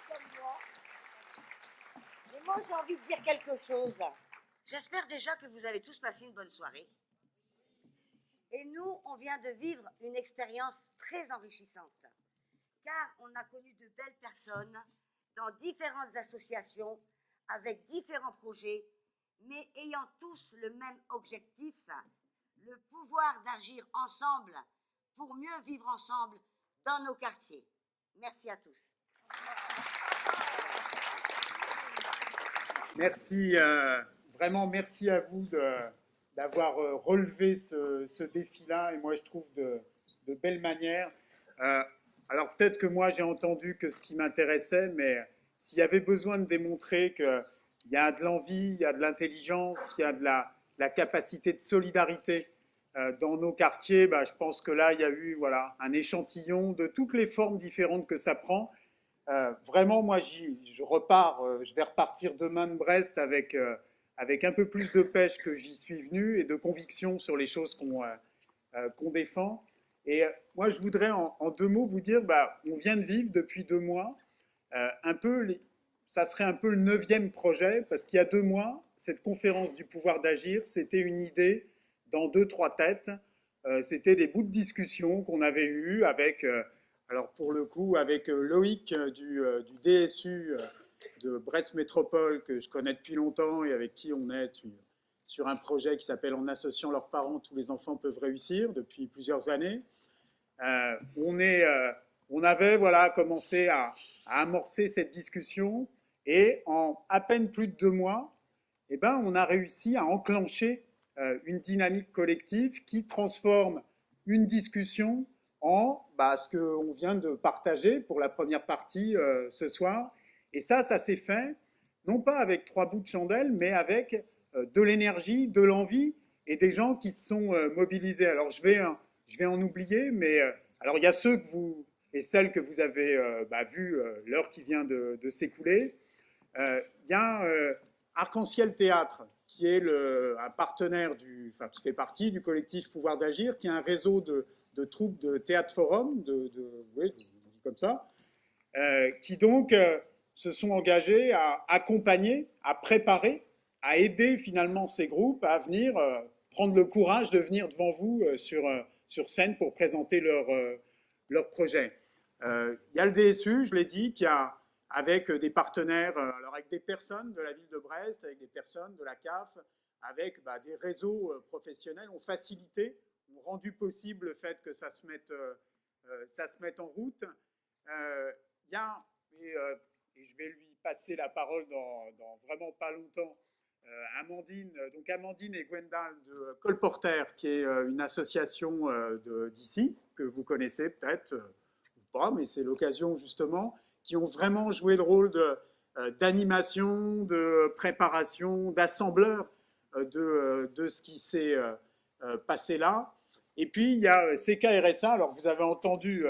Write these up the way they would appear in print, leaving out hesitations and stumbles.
Comme moi. Mais moi, j'ai envie de dire quelque chose. J'espère déjà que vous avez tous passé une bonne soirée. Et nous, on vient de vivre une expérience très enrichissante, car on a connu de belles personnes dans différentes associations, avec différents projets, mais ayant tous le même objectif, le pouvoir d'agir ensemble pour mieux vivre ensemble dans nos quartiers. Merci à tous. Merci, vraiment merci à vous d'avoir relevé ce défi-là, et moi je trouve de belle manière. Alors peut-être que moi j'ai entendu que ce qui m'intéressait, mais s'il y avait besoin de démontrer qu'il y a de l'envie, il y a de l'intelligence, il y a de la capacité de solidarité dans nos quartiers, bah, je pense que là il y a eu voilà, un échantillon de toutes les formes différentes que ça prend. Vraiment, moi, je repars, je vais repartir demain de Brest avec un peu plus de pêche que j'y suis venu et de conviction sur les choses qu'on défend. Et moi, je voudrais en deux mots vous dire, bah, on vient de vivre depuis 2 mois un peu, ça serait un peu le 9e projet, parce qu'il y a 2 mois, cette conférence du pouvoir d'agir, c'était une idée dans 2, 3 têtes. C'était des bouts de discussion qu'on avait eus avec alors pour le coup, avec Loïc du DSU de Brest Métropole, que je connais depuis longtemps et avec qui on est sur un projet qui s'appelle En associant leurs parents, tous les enfants peuvent réussir depuis plusieurs années. On avait voilà, commencé à amorcer cette discussion et en à peine plus de 2 mois, eh ben, on a réussi à enclencher une dynamique collective qui transforme une discussion en ce qu'on vient de partager pour la première partie ce soir. Et ça s'est fait, non pas avec 3 bouts de chandelle, mais avec de l'énergie, de l'envie et des gens qui se sont mobilisés. Alors je vais en oublier, mais alors il y a ceux que vous et celles que vous avez vus l'heure qui vient de s'écouler. Il y a Arc-en-Ciel Théâtre, qui est un partenaire qui fait partie du collectif Pouvoir d'Agir, qui est un réseau de troupes de théâtre forum, oui, comme ça, qui donc se sont engagés à accompagner, à préparer, à aider finalement ces groupes à venir prendre le courage de venir devant vous sur scène pour présenter leur projet. Il y a le DSU, je l'ai dit, qui a avec des partenaires, alors avec des personnes de la ville de Brest, avec des personnes de la CAF, avec des réseaux professionnels, ont facilité, ont rendu possible le fait que ça se mette en route. Il y a, et je vais lui passer la parole dans vraiment pas longtemps, Amandine et Gwendal de Colporter, qui est une association d'ici, que vous connaissez peut-être, ou pas, mais c'est l'occasion justement, qui ont vraiment joué le rôle d'animation, de préparation, d'assembleur de ce qui s'est passé là. Et puis il y a CKRSA, alors vous avez entendu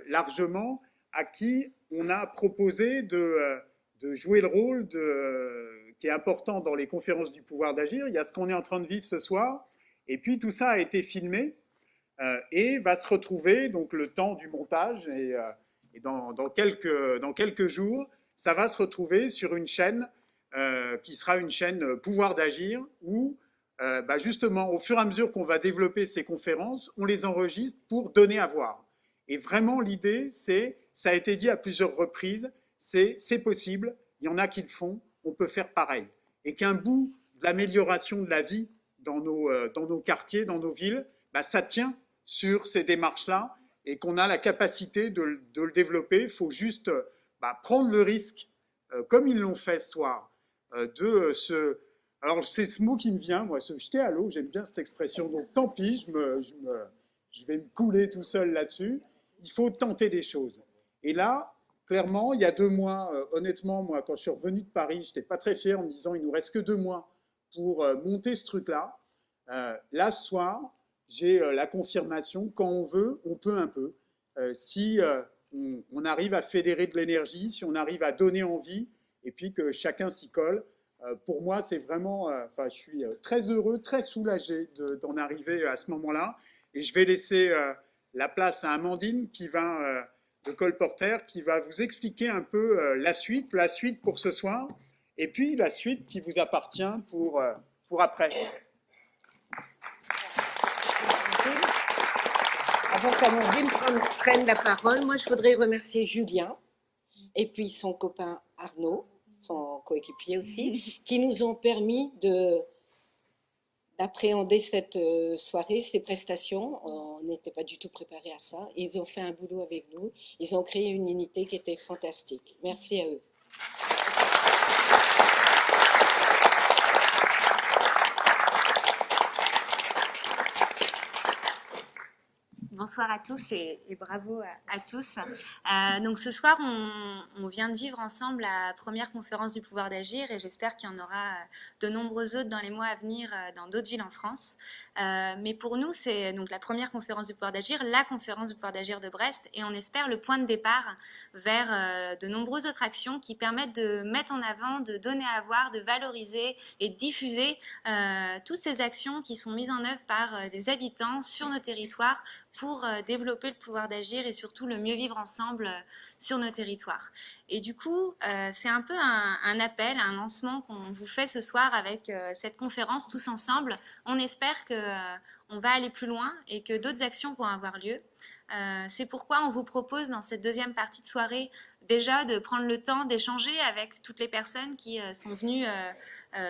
largement, à qui on a proposé de jouer le rôle qui est important dans les conférences du pouvoir d'agir. Il y a ce qu'on est en train de vivre ce soir, et puis tout ça a été filmé et va se retrouver, donc le temps du montage, et dans quelques jours, ça va se retrouver sur une chaîne qui sera une chaîne Pouvoir d'Agir, où justement, au fur et à mesure qu'on va développer ces conférences, on les enregistre pour donner à voir. Et vraiment, l'idée, ça a été dit à plusieurs reprises, c'est possible, il y en a qui le font, on peut faire pareil. Et qu'un bout de l'amélioration de la vie dans nos quartiers, dans nos villes, ça tient sur ces démarches-là, et qu'on a la capacité de le développer. Il faut juste prendre le risque, comme ils l'ont fait ce soir, de se... Alors c'est ce mot qui me vient, moi, se jeter à l'eau, j'aime bien cette expression, donc tant pis, je vais me couler tout seul là-dessus. Il faut tenter des choses. Et là, clairement, il y a 2 mois, honnêtement, moi, quand je suis revenu de Paris, je n'étais pas très fier en me disant il nous reste que 2 mois pour monter ce truc-là. Là, ce soir, j'ai la confirmation, quand on veut, on peut un peu. Si on arrive à fédérer de l'énergie, si on arrive à donner envie, et puis que chacun s'y colle, pour moi, c'est vraiment... je suis très heureux, très soulagé d'en arriver à ce moment-là. Et je vais laisser la place à Amandine qui va de colporteur qui va vous expliquer un peu la suite pour ce soir, et puis la suite qui vous appartient pour après. Avant qu'Amandine prenne la parole, moi je voudrais remercier Julien et puis son copain Arnaud, son coéquipier aussi, qui nous ont permis d'appréhender cette soirée, ces prestations. On n'était pas du tout préparés à ça. Ils ont fait un boulot avec nous. Ils ont créé une unité qui était fantastique. Merci à eux. Bonsoir à tous et bravo à tous. Donc ce soir, on vient de vivre ensemble la première conférence du pouvoir d'agir et j'espère qu'il y en aura de nombreuses autres dans les mois à venir dans d'autres villes en France. Mais pour nous, c'est donc la première conférence du pouvoir d'agir, la conférence du pouvoir d'agir de Brest et on espère le point de départ vers de nombreuses autres actions qui permettent de mettre en avant, de donner à voir, de valoriser et de diffuser toutes ces actions qui sont mises en œuvre par des habitants sur nos territoires pour développer le pouvoir d'agir et surtout le mieux vivre ensemble sur nos territoires. Et du coup, c'est un peu un appel, un lancement qu'on vous fait ce soir avec cette conférence tous ensemble. On espère qu'on va aller plus loin et que d'autres actions vont avoir lieu. C'est pourquoi on vous propose dans cette deuxième partie de soirée déjà de prendre le temps d'échanger avec toutes les personnes qui sont venues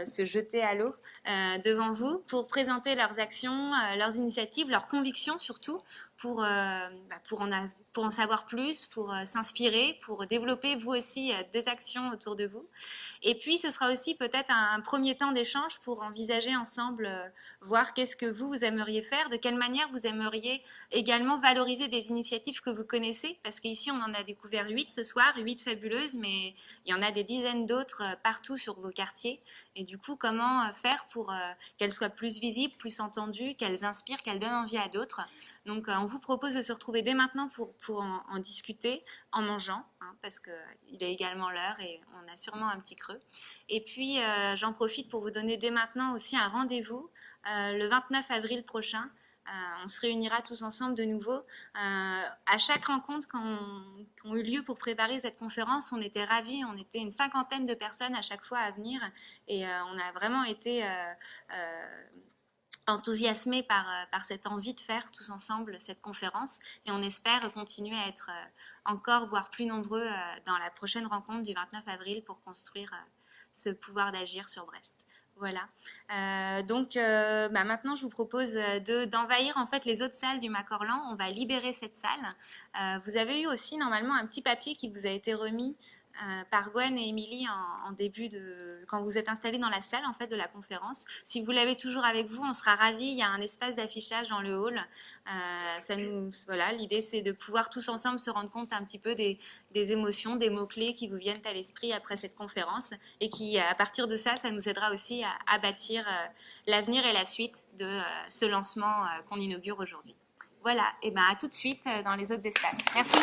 se jeter à l'eau devant vous pour présenter leurs actions, leurs initiatives, leurs convictions surtout, pour en savoir plus, pour s'inspirer, pour développer vous aussi des actions autour de vous. Et puis ce sera aussi peut-être un premier temps d'échange pour envisager ensemble, voir qu'est-ce que vous aimeriez faire, de quelle manière vous aimeriez également valoriser des initiatives que vous connaissez, parce qu'ici on en a découvert 8 ce soir, 8 fabuleuses, mais il y en a des dizaines d'autres partout sur vos quartiers. Et du coup, comment faire pour qu'elles soient plus visibles, plus entendues, qu'elles inspirent, qu'elles donnent envie à d'autres. Donc, on vous propose de se retrouver dès maintenant pour en discuter en mangeant, hein, parce qu'il est également l'heure et on a sûrement un petit creux. Et puis, j'en profite pour vous donner dès maintenant aussi un rendez-vous le 29 avril prochain. On se réunira tous ensemble de nouveau. À chaque rencontre qui ont eu lieu pour préparer cette conférence, on était ravis. On était une 50aine de personnes à chaque fois à venir et on a vraiment été enthousiasmés par cette envie de faire tous ensemble cette conférence et on espère continuer à être encore, voire plus nombreux dans la prochaine rencontre du 29 avril pour construire ce pouvoir d'agir sur Brest. Voilà. Donc maintenant je vous propose d'envahir en fait les autres salles du Macorlan. On va libérer cette salle. Vous avez eu aussi normalement un petit papier qui vous a été remis par Gwen et Émilie en début quand vous êtes installés dans la salle en fait de la conférence. Si vous l'avez toujours avec vous, on sera ravis. Il y a un espace d'affichage dans le hall. Voilà, l'idée c'est de pouvoir tous ensemble se rendre compte un petit peu des émotions, des mots-clés qui vous viennent à l'esprit après cette conférence et qui, à partir de ça nous aidera aussi à bâtir l'avenir et la suite de ce lancement qu'on inaugure aujourd'hui. Voilà, et à tout de suite dans les autres espaces. Merci.